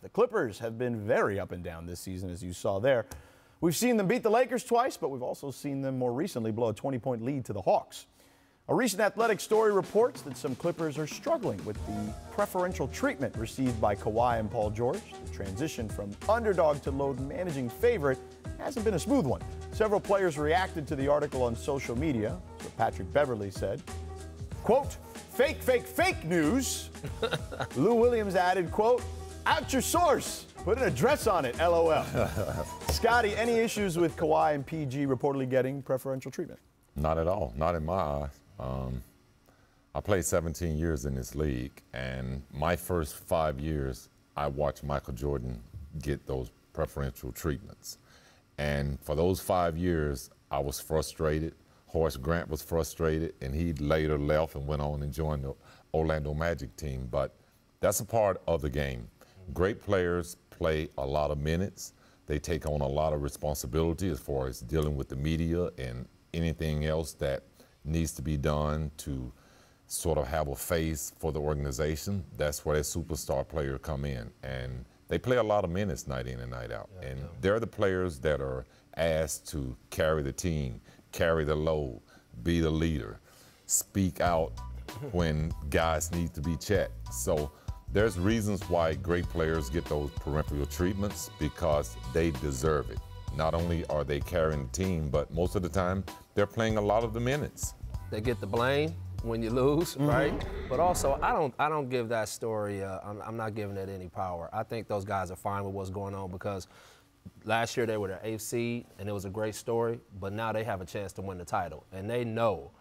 The Clippers have been very up and down this season, as you saw there. We've seen them beat the Lakers twice, but we've also seen them more recently blow a 20-point lead to the Hawks. A recent athletic story reports that some Clippers are struggling with the preferential treatment received by Kawhi and Paul George. The transition from underdog to load-managing favorite hasn't been a smooth one. Several players reacted to the article on social media. That's what Patrick Beverley said. Quote, fake, fake, fake news. Lou Williams added, quote, out your source. Put an address on it, LOL. Scottie, any issues with Kawhi and PG reportedly getting preferential treatment? Not at all, not in my eyes. I played 17 years in this league, and my first 5 years, I watched Michael Jordan get those preferential treatments. And for those 5 years, I was frustrated. Horace Grant was frustrated, and he later left and went on and joined the Orlando Magic team. But that's a part of the game. Great players play a lot of minutes. They take on a lot of responsibility as far as dealing with the media and anything else that needs to be done to sort of have a face for the organization. That's where a superstar player come in. And they play a lot of minutes night in and night out. Yeah, and they're the players that are asked to carry the team, carry the load, be the leader, speak out when guys need to be checked. So there's reasons why great players get those preferential treatments, because they deserve it. Not only are they carrying the team, but most of the time they're playing a lot of the minutes. They get the blame when you lose, right? But also, I don't give that story. I'm not giving it any power. I think those guys are fine with what's going on, because last year they were the 8th seed, and it was a great story. But now they have a chance to win the title, and they know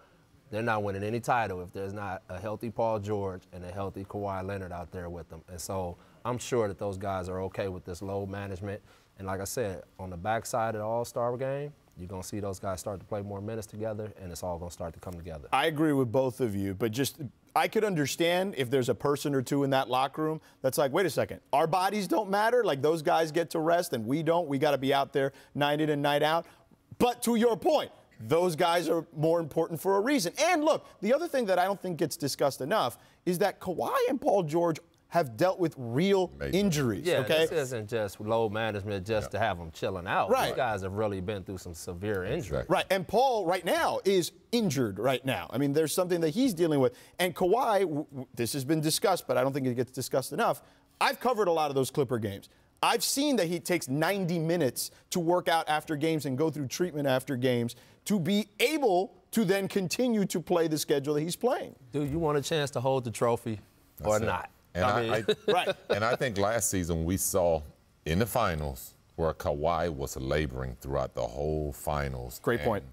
they're not winning any title if there's not a healthy Paul George and a healthy Kawhi Leonard out there with them. And so I'm sure that those guys are okay with this load management. And like I said, on the backside of the All-Star game, you're going to see those guys start to play more minutes together, and it's all going to start to come together. I agree with both of you, but I could understand if there's a person or two in that locker room that's like, wait a second, our bodies don't matter? Like, those guys get to rest and we don't? We got to be out there night in and night out? But to your point, those guys are more important for a reason. And look, the other thing that I don't think gets discussed enough is that Kawhi and Paul George have dealt with real injuries. Yeah, okay? This isn't just load management just to have them chilling out. Right. These guys have really been through some severe injury. Right, and Paul right now is injured right now. I mean, there's something that he's dealing with. And Kawhi, this has been discussed, but I don't think it gets discussed enough. I've covered a lot of those Clipper games. I've seen that he takes 90 minutes to work out after games and go through treatment after games to be able to then continue to play the schedule that he's playing. Dude, you want a chance to hold the trophy or not? And right. And I think last season we saw in the finals where Kawhi was laboring throughout the whole finals. Great point.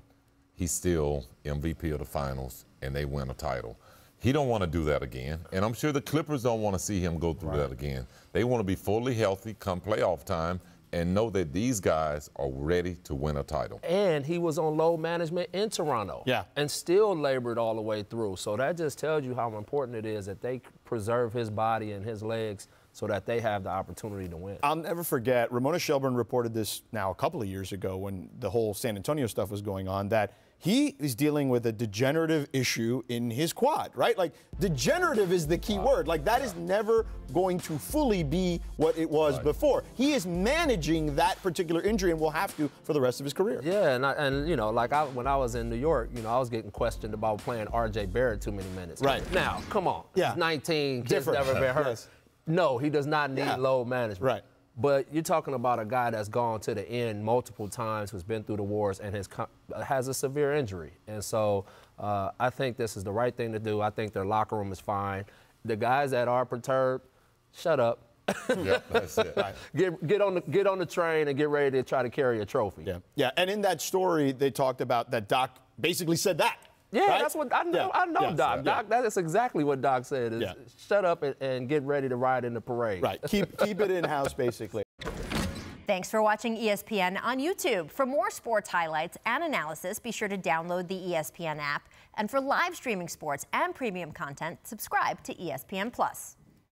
He's still MVP of the finals, and they win a title. He don't want to do that again, and I'm sure the Clippers don't want to see him go through that again. They want to be fully healthy come playoff time and know that these guys are ready to win a title. And he was on load management in Toronto. Yeah. And still labored all the way through. So that just tells you how important it is that they preserve his body and his legs so that they have the opportunity to win. I'll never forget, Ramona Shelburne reported this now a couple of years ago when the whole San Antonio stuff was going on, that he is dealing with a degenerative issue in his quad, right? Like, degenerative is the key word. Like, that is never going to fully be what it was before. He is managing that particular injury and will have to for the rest of his career. Yeah, and you know, like when I was in New York, you know, I was getting questioned about playing R.J. Barrett too many minutes. Right. Now, come on. Yeah. He's 19, kid's Different. never been hurt. Yes. No, he does not need load management. Right. But you're talking about a guy that's gone to the end multiple times, who's been through the wars, and has a severe injury. And so I think this is the right thing to do. I think their locker room is fine. The guys that are perturbed, shut up. Yep, that's it. Right. Get on the train and get ready to try to carry a trophy. Yeah. Yeah. And in that story, they talked about that Doc basically said that. Yeah, right? that's what I know. Yeah. I know, yeah. Doc. Doc, that is exactly what Doc said. Is shut up and get ready to ride in the parade. Right. Keep it in-house, basically. Thanks for watching ESPN on YouTube. For more sports highlights and analysis, be sure to download the ESPN app. And for live streaming sports and premium content, subscribe to ESPN+.